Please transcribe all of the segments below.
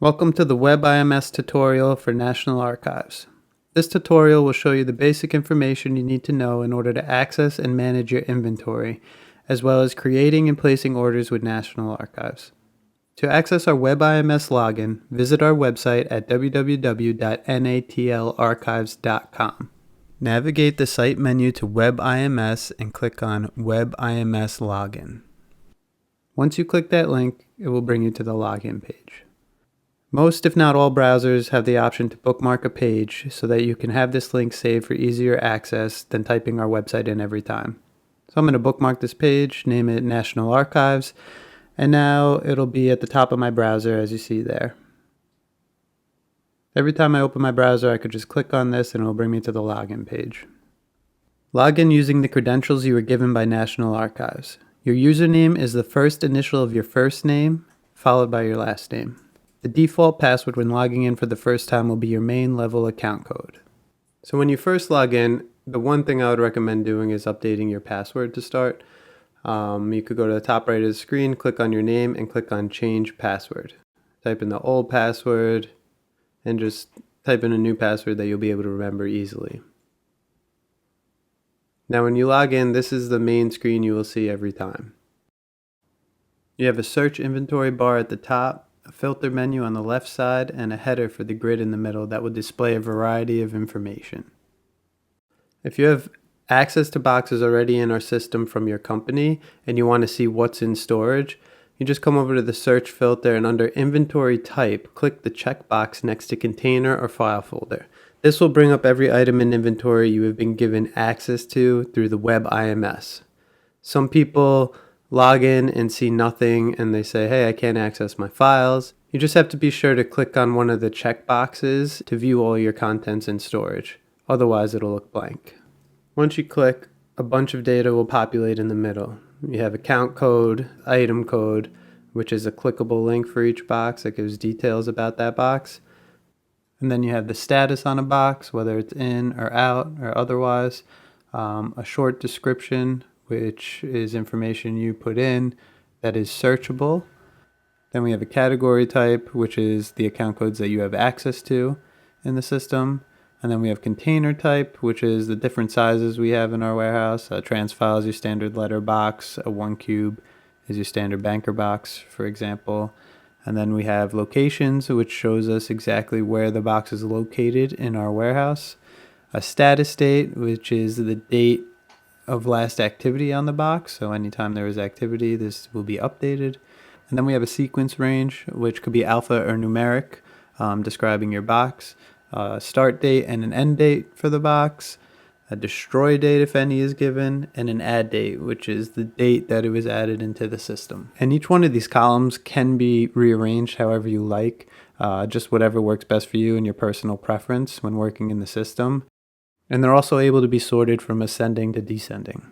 Welcome to the Web-IMS tutorial for National Archives. This tutorial will show you the basic information you need to know in order to access and manage your inventory, as well as creating and placing orders with National Archives. To access our Web-IMS login, visit our website at www.natlarchives.com. Navigate the site menu to Web-IMS and click on Web-IMS Login. Once you click that link, it will bring you to the login page. Most, if not all, browsers have the option to bookmark a page so that you can have this link saved for easier access than typing our website in every time. So I'm going to bookmark this page, name it National Archives, and now it'll be at the top of my browser as you see there. Every time I open my browser, I could just click on this and it'll bring me to the login page. Log in using the credentials you were given by National Archives. Your username is the first initial of your first name, followed by your last name. The default password when logging in for the first time will be your main level account code. So when you first log in, the one thing I would recommend doing is updating your password to start. You could go to the top right of the screen, click on your name, and click on Change Password. Type in the old password, and just type in a new password that you'll be able to remember easily. Now when you log in, this is the main screen you will see every time. You have a search inventory bar at the top, a filter menu on the left side, and a header for the grid in the middle that will display a variety of information. If you have access to boxes already in our system from your company and you want to see what's in storage, you just come over to the search filter and under inventory type, click the checkbox next to container or file folder. This will bring up every item in inventory you have been given access to through the Web-IMS. Some people log in and see nothing and they say, hey, I can't access my files. You just have to be sure to click on one of the checkboxes to view all your contents in storage. Otherwise, it'll look blank. Once you click, a bunch of data will populate in the middle. You have account code, item code, which is a clickable link for each box that gives details about that box. And then you have the status on a box, whether it's in or out or otherwise, a short description, which is information you put in that is searchable. Then we have a category type, which is the account codes that you have access to in the system. And then we have container type, which is the different sizes we have in our warehouse. A trans file is your standard letter box. A 1 cube is your standard banker box, for example. And then we have locations, which shows us exactly where the box is located in our warehouse. A status date, which is the date of last activity on the box. So anytime there is activity, this will be updated. And then we have a sequence range, which could be alpha or numeric, describing your box. A start date and an end date for the box. A destroy date, if any, is given, and an add date, which is the date that it was added into the system. And each one of these columns can be rearranged however you like, just whatever works best for you and your personal preference when working in the system. And they're also able to be sorted from ascending to descending.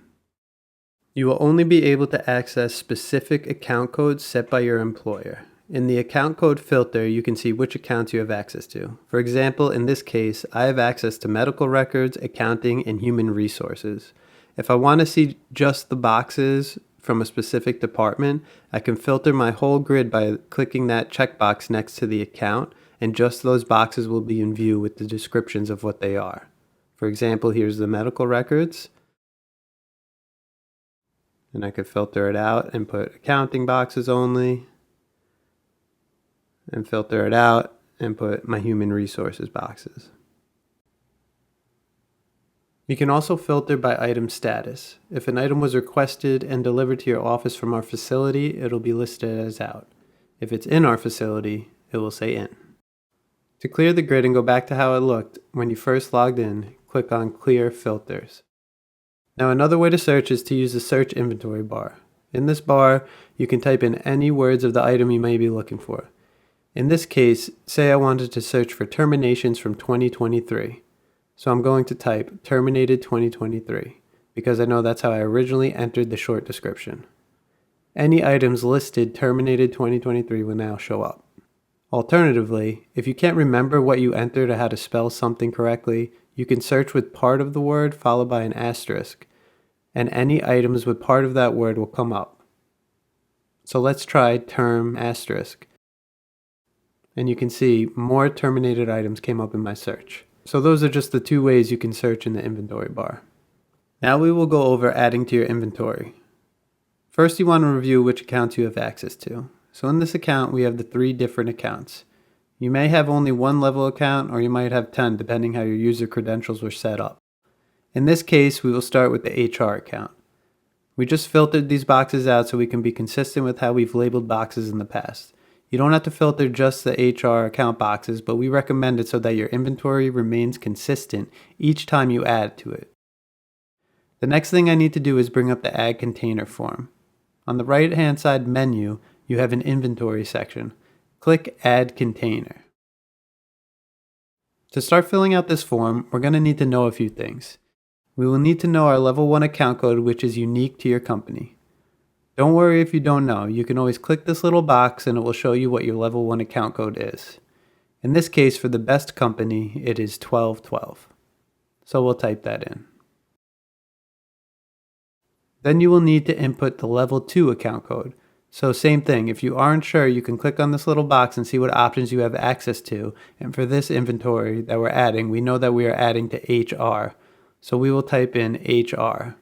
You will only be able to access specific account codes set by your employer. In the account code filter, you can see which accounts you have access to. For example, in this case, I have access to medical records, accounting, and human resources. If I want to see just the boxes from a specific department, I can filter my whole grid by clicking that checkbox next to the account, and just those boxes will be in view with the descriptions of what they are. For example, here's the medical records. And I could filter it out and put accounting boxes only. And filter it out and put my human resources boxes. You can also filter by item status. If an item was requested and delivered to your office from our facility, it'll be listed as out. If it's in our facility, it will say in. To clear the grid and go back to how it looked when you first logged in, click on Clear Filters. Now another way to search is to use the search inventory bar. In this bar, you can type in any words of the item you may be looking for. In this case, say I wanted to search for terminations from 2023. So I'm going to type terminated 2023 because I know that's how I originally entered the short description. Any items listed terminated 2023 will now show up. Alternatively, if you can't remember what you entered or how to spell something correctly, you can search with part of the word followed by an asterisk, and any items with part of that word will come up. So let's try term asterisk. and you can see more terminated items came up in my search. So those are just the two ways you can search in the inventory bar. Now we will go over adding to your inventory. First, you want to review which accounts you have access to. So in this account, we have the 3 different accounts. You may have only one level account, or you might have 10 depending how your user credentials were set up. In this case, we will start with the HR account. We just filtered these boxes out so we can be consistent with how we've labeled boxes in the past. You don't have to filter just the HR account boxes, but we recommend it so that your inventory remains consistent each time you add to it. The next thing I need to do is bring up the Add Container form. On the right-hand side menu, you have an inventory section. Click Add Container. To start filling out this form, we're going to need to know a few things. We will need to know our level 1 account code, which is unique to your company. Don't worry if you don't know. You can always click this little box and it will show you what your level 1 account code is. In this case, for the best company, it is 1212. So we'll type that in. Then you will need to input the level 2 account code. So same thing, if you aren't sure, you can click on this little box and see what options you have access to. And for this inventory that we're adding, we know that we are adding to HR. So we will type in HR.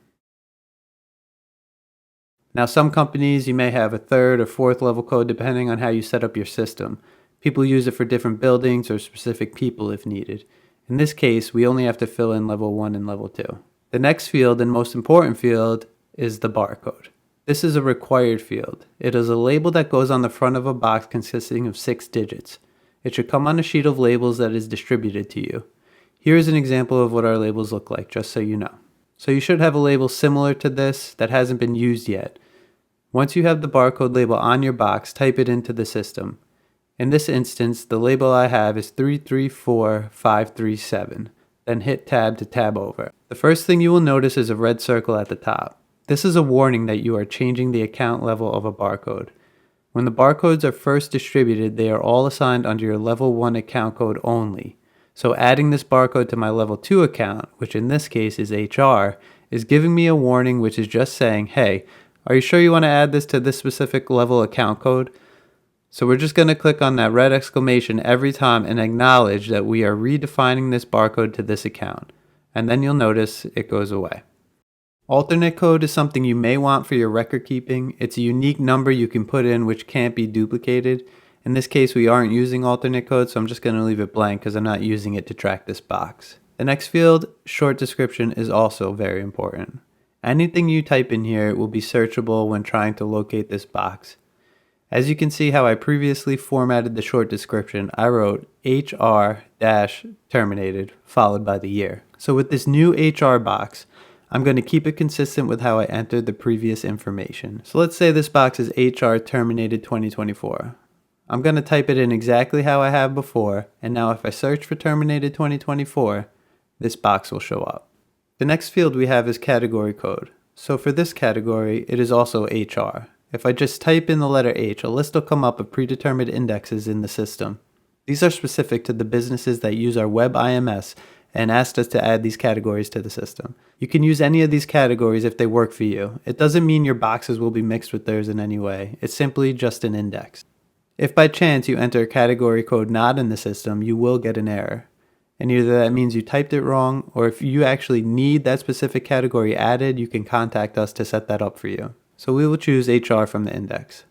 Now some companies, you may have a 3rd or 4th level code depending on how you set up your system. People use it for different buildings or specific people if needed. In this case, we only have to fill in level 1 and level 2. The next field and most important field is the barcode. This is a required field. It is a label that goes on the front of a box consisting of 6 digits. It should come on a sheet of labels that is distributed to you. Here is an example of what our labels look like, just so you know. So you should have a label similar to this that hasn't been used yet. Once you have the barcode label on your box, type it into the system. In this instance, the label I have is 334537. Then hit tab to tab over. The first thing you will notice is a red circle at the top. This is a warning that you are changing the account level of a barcode. When the barcodes are first distributed, they are all assigned under your level 1 account code only. So adding this barcode to my level 2 account, which in this case is HR, is giving me a warning which is just saying, hey, are you sure you want to add this to this specific level account code? So we're just going to click on that red exclamation every time and acknowledge that we are redefining this barcode to this account. And then you'll notice it goes away. Alternate code is something you may want for your record keeping. It's a unique number you can put in which can't be duplicated. In this case, we aren't using alternate code, so I'm just going to leave it blank because I'm not using it to track this box. The next field, short description, is also very important. Anything you type in here will be searchable when trying to locate this box. As you can see how I previously formatted the short description, I wrote HR-terminated followed by the year. So with this new HR box, I'm going to keep it consistent with how I entered the previous information. So let's say this box is HR terminated 2024. I'm going to type it in exactly how I have before, and now if I search for terminated 2024, this box will show up. The next field we have is category code. So for this category, it is also HR. If I just type in the letter H, a list will come up of predetermined indexes in the system. These are specific to the businesses that use our Web-IMS and asked us to add these categories to the system. You can use any of these categories if they work for you. It doesn't mean your boxes will be mixed with theirs in any way. It's simply just an index. If by chance you enter a category code not in the system, you will get an error. And either that means you typed it wrong, or if you actually need that specific category added, you can contact us to set that up for you. So we will choose HR from the index.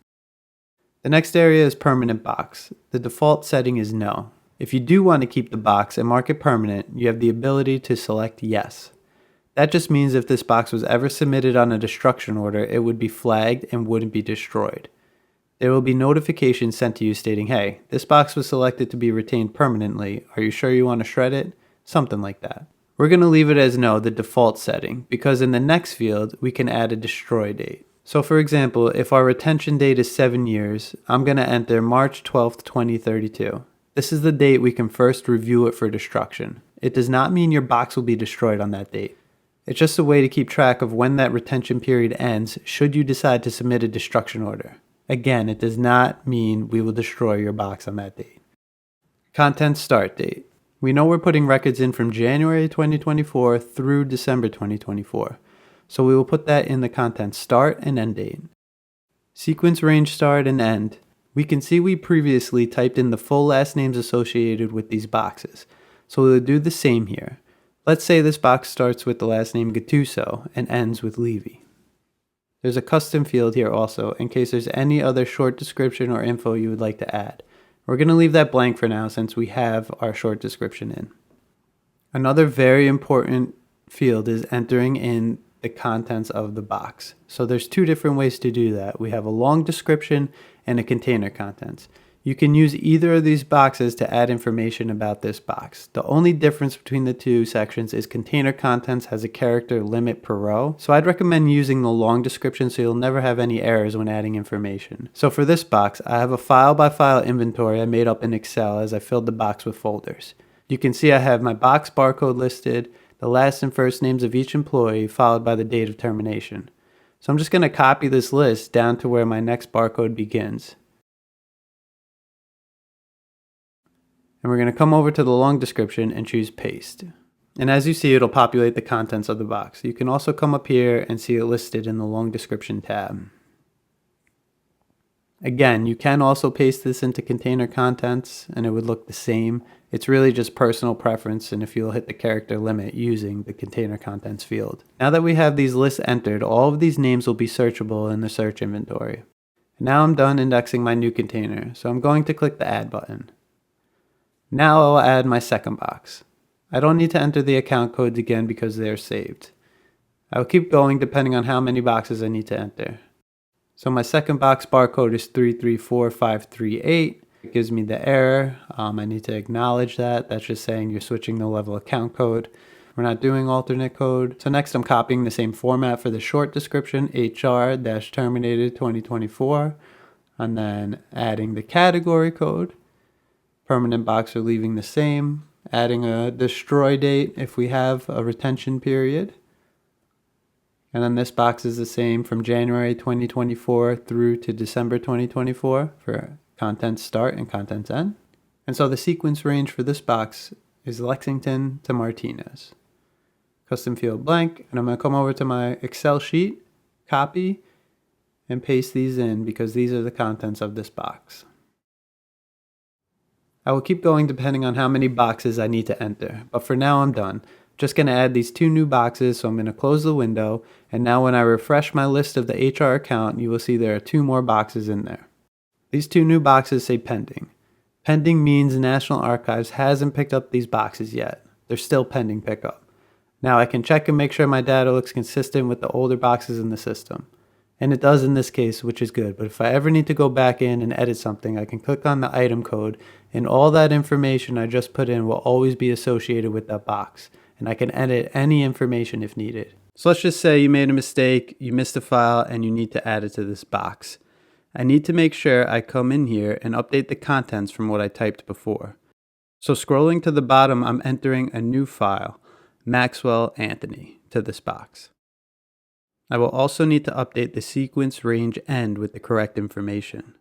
The next area is permanent box. The default setting is no. If you do want to keep the box and mark it permanent, you have the ability to select yes. That just means if this box was ever submitted on a destruction order, it would be flagged and wouldn't be destroyed. There will be notifications sent to you stating, hey, this box was selected to be retained permanently. Are you sure you want to shred it? Something like that. We're going to leave it as no, the default setting, because in the next field, we can add a destroy date. So for example, if our retention date is 7 years, I'm going to enter March 12th, 2032. This is the date we can first review it for destruction. It does not mean your box will be destroyed on that date. It's just a way to keep track of when that retention period ends should you decide to submit a destruction order. Again, it does not mean we will destroy your box on that date. Content start date. We know we're putting records in from January 2024 through December 2024. So we will put that in the content start and end date. Sequence range start and end. We can see we previously typed in the full last names associated with these boxes, so we'll do the same here. Let's say this box starts with the last name Gattuso and ends with Levy. There's a custom field here also in case there's any other short description or info you would like to add. We're going to leave that blank for now since we have our short description in. Another very important field is entering in the contents of the box. So there's two different ways to do that. We have a long description and a container contents. You can use either of these boxes to add information about this box. The only difference between the two sections is container contents has a character limit per row. So I'd recommend using the long description so you'll never have any errors when adding information. So for this box, I have a file by file inventory I made up in Excel as I filled the box with folders. You can see I have my box barcode listed, the last and first names of each employee followed by the date of termination. So I'm just going to copy this list down to where my next barcode begins. And we're going to come over to the long description and choose paste. And as you see, it'll populate the contents of the box. You can also come up here and see it listed in the long description tab. Again, you can also paste this into container contents and it would look the same. It's really just personal preference and if you'll hit the character limit using the container contents field. Now that we have these lists entered, all of these names will be searchable in the search inventory. And now I'm done indexing my new container, so I'm going to click the add button. Now I'll add my second box. I don't need to enter the account codes again because they are saved. I'll keep going depending on how many boxes I need to enter. So my second box barcode is 334538. It gives me the error. I need to acknowledge that. That's just saying you're switching the level account code. We're not doing alternate code. So next I'm copying the same format for the short description, HR-terminated 2024, and then adding the category code. Permanent box are leaving the same, adding a destroy date if we have a retention period. And then this box is the same from January 2024 through to December 2024 for contents start and contents end. And so the sequence range for this box is Lexington to Martinez. Custom field blank, and I'm going to come over to my Excel sheet, copy, and paste these in because these are the contents of this box. I will keep going depending on how many boxes I need to enter, but for now I'm done. Just going to add these two new boxes, so I'm going to close the window, and now when I refresh my list of the HR account, you will see there are two more boxes in there. These two new boxes say pending. Pending means National Archives hasn't picked up these boxes yet. They're still pending pickup. Now I can check and make sure my data looks consistent with the older boxes in the system. And it does in this case, which is good. But if I ever need to go back in and edit something, I can click on the item code and all that information I just put in will always be associated with that box. And I can edit any information if needed. So let's just say you made a mistake, you missed a file, and you need to add it to this box. I need to make sure I come in here and update the contents from what I typed before. So scrolling to the bottom, I'm entering a new file, Maxwell Anthony, to this box. I will also need to update the sequence range end with the correct information.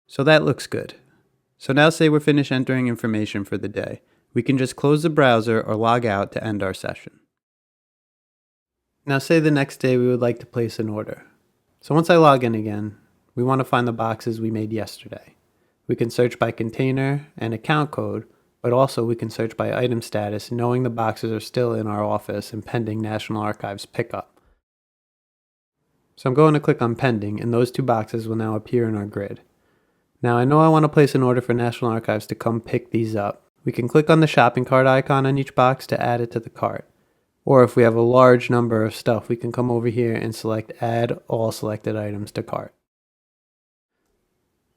So that looks good. So now say we're finished entering information for the day. We can just close the browser or log out to end our session. Now say the next day we would like to place an order. So once I log in again, we want to find the boxes we made yesterday. We can search by container and account code, but also we can search by item status knowing the boxes are still in our office and pending National Archives pickup. So I'm going to click on pending and those two boxes will now appear in our grid. Now I know I want to place an order for National Archives to come pick these up. We can click on the shopping cart icon on each box to add it to the cart. Or if we have a large number of stuff, we can come over here and select add all selected items to cart.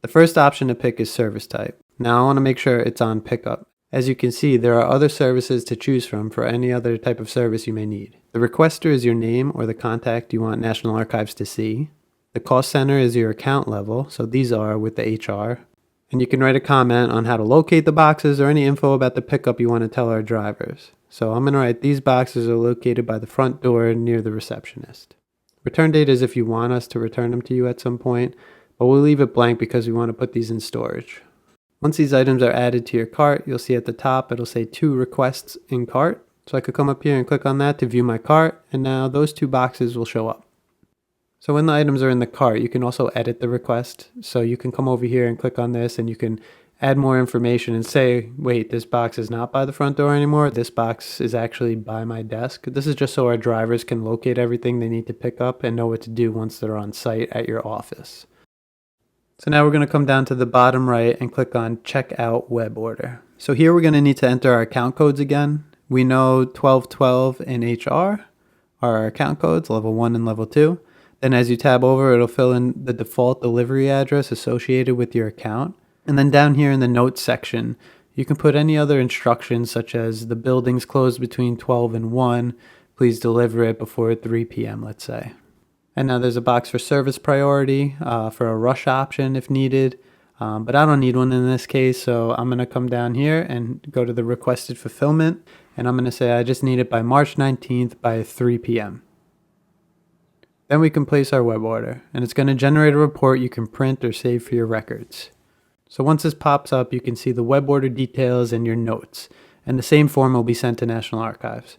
The first option to pick is service type. Now I want to make sure it's on pickup. As you can see, there are other services to choose from for any other type of service you may need. The requester is your name or the contact you want National Archives to see. The cost center is your account level, so these are with the HR. And you can write a comment on how to locate the boxes or any info about the pickup you want to tell our drivers. So I'm going to write these boxes are located by the front door near the receptionist. Return date is if you want us to return them to you at some point, but we'll leave it blank because we want to put these in storage. Once these items are added to your cart, you'll see at the top it'll say 2 requests in cart. So I could come up here and click on that to view my cart, and now those 2 boxes will show up. So when the items are in the cart, you can also edit the request. So you can come over here and click on this and you can add more information and say, wait, this box is not by the front door anymore. This box is actually by my desk. This is just so our drivers can locate everything they need to pick up and know what to do once they're on site at your office. So now we're going to come down to the bottom right and click on Check Out Web Order. So here we're going to need to enter our account codes again. We know 1212 and HR are our account codes, level 1 and level 2. Then as you tab over, it'll fill in the default delivery address associated with your account. And then down here in the notes section, you can put any other instructions such as the building's closed between 12 and 1. Please deliver it before 3 p.m., let's say. And now there's a box for service priority for a rush option if needed. But I don't need one in this case, so I'm going to come down here and go to the requested fulfillment. And I'm going to say I just need it by March 19th by 3 p.m. Then we can place our web order, and it's going to generate a report you can print or save for your records. So once this pops up, you can see the web order details and your notes, and the same form will be sent to National Archives.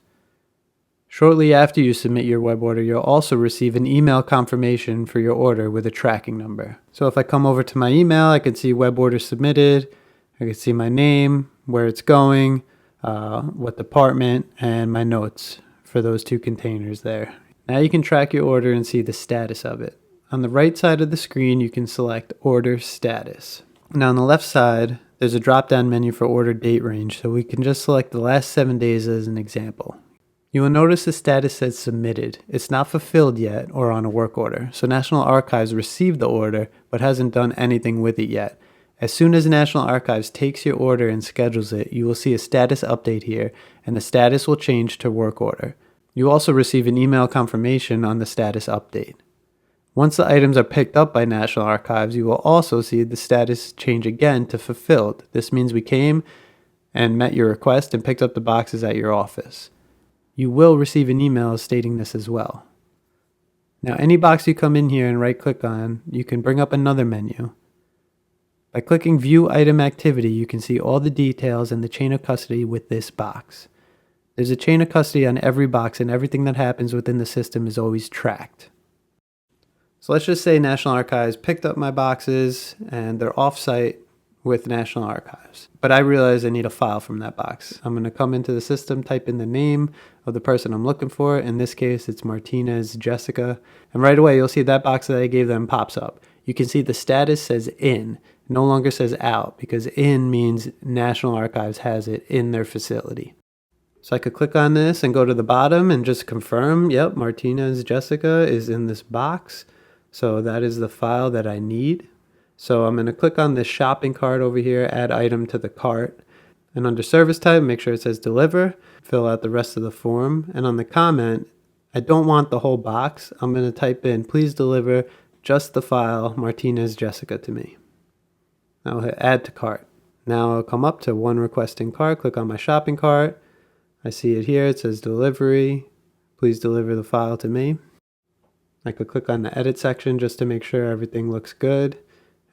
Shortly after you submit your web order, you'll also receive an email confirmation for your order with a tracking number. So if I come over to my email, I can see web order submitted, I can see my name, where it's going, what department, and my notes for those 2 containers there. Now you can track your order and see the status of it. On the right side of the screen, you can select Order Status. Now on the left side, there's a drop-down menu for order date range, so we can just select the last 7 days as an example. You will notice the status says submitted. It's not fulfilled yet or on a work order, so National Archives received the order but hasn't done anything with it yet. As soon as National Archives takes your order and schedules it, you will see a status update here, and the status will change to work order. You also receive an email confirmation on the status update. Once the items are picked up by National Archives, you will also see the status change again to fulfilled. This means we came and met your request and picked up the boxes at your office. You will receive an email stating this as well. Now any box you come in here and right click on, you can bring up another menu. By clicking View Item Activity, you can see all the details and the chain of custody with this box. There's a chain of custody on every box, and everything that happens within the system is always tracked. So let's just say National Archives picked up my boxes and they're off-site with National Archives. But I realize I need a file from that box. I'm going to come into the system, type in the name of the person I'm looking for. In this case, it's Martinez Jessica. And right away, you'll see that box that I gave them pops up. You can see the status says in, no longer says out, because in means National Archives has it in their facility. So I could click on this and go to the bottom and just confirm, yep, Martinez Jessica is in this box. So that is the file that I need. So I'm going to click on this shopping cart over here, add item to the cart. And under service type, make sure it says deliver, fill out the rest of the form. And on the comment, I don't want the whole box. I'm going to type in, please deliver just the file Martinez Jessica to me. I'll hit add to cart. Now I'll come up to one requesting cart, click on my shopping cart. I see it here, it says delivery, please deliver the file to me. I could click on the edit section just to make sure everything looks good.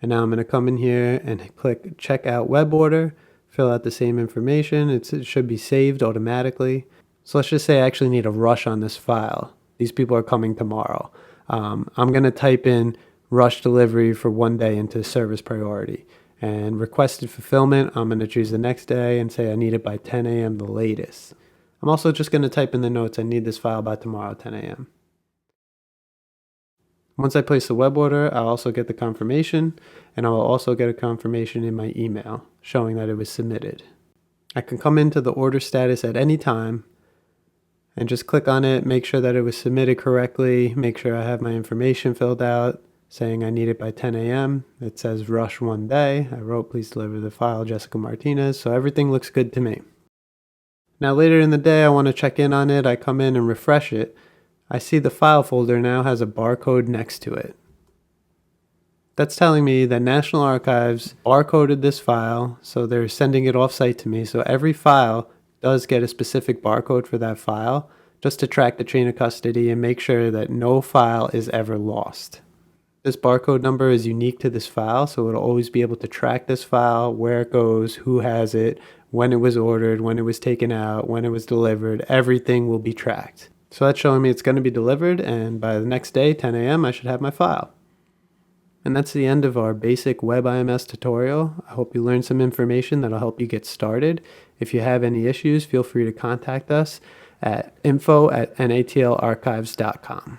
And now I'm going to come in here and click check out web order, fill out the same information. It should be saved automatically. So let's just say I actually need a rush on this file. These people are coming tomorrow. I'm going to type in rush delivery for 1 day into service priority. And requested fulfillment, I'm going to choose the next day and say I need it by 10 a.m. the latest. I'm also just going to type in the notes, I need this file by tomorrow 10 a.m. Once I place the web order, I'll also get the confirmation, and I will also get a confirmation in my email showing that it was submitted. I can come into the order status at any time and just click on it, make sure that it was submitted correctly, make sure I have my information filled out, saying I need it by 10 a.m. It says rush 1 day. I wrote please deliver the file Jessica Martinez, so everything looks good to me. Now later in the day I want to check in on it. I come in and refresh it. I see the file folder now has a barcode next to it. That's telling me that National Archives barcoded this file, so they're sending it off-site to me. So every file does get a specific barcode for that file, just to track the chain of custody and make sure that no file is ever lost. This barcode number is unique to this file, so it'll always be able to track this file, where it goes, who has it, when it was ordered, when it was taken out, when it was delivered. Everything will be tracked. So that's showing me it's going to be delivered, and by the next day, 10 a.m., I should have my file. And that's the end of our basic Web-IMS tutorial. I hope you learned some information that'll help you get started. If you have any issues, feel free to contact us at info@natlarchives.com.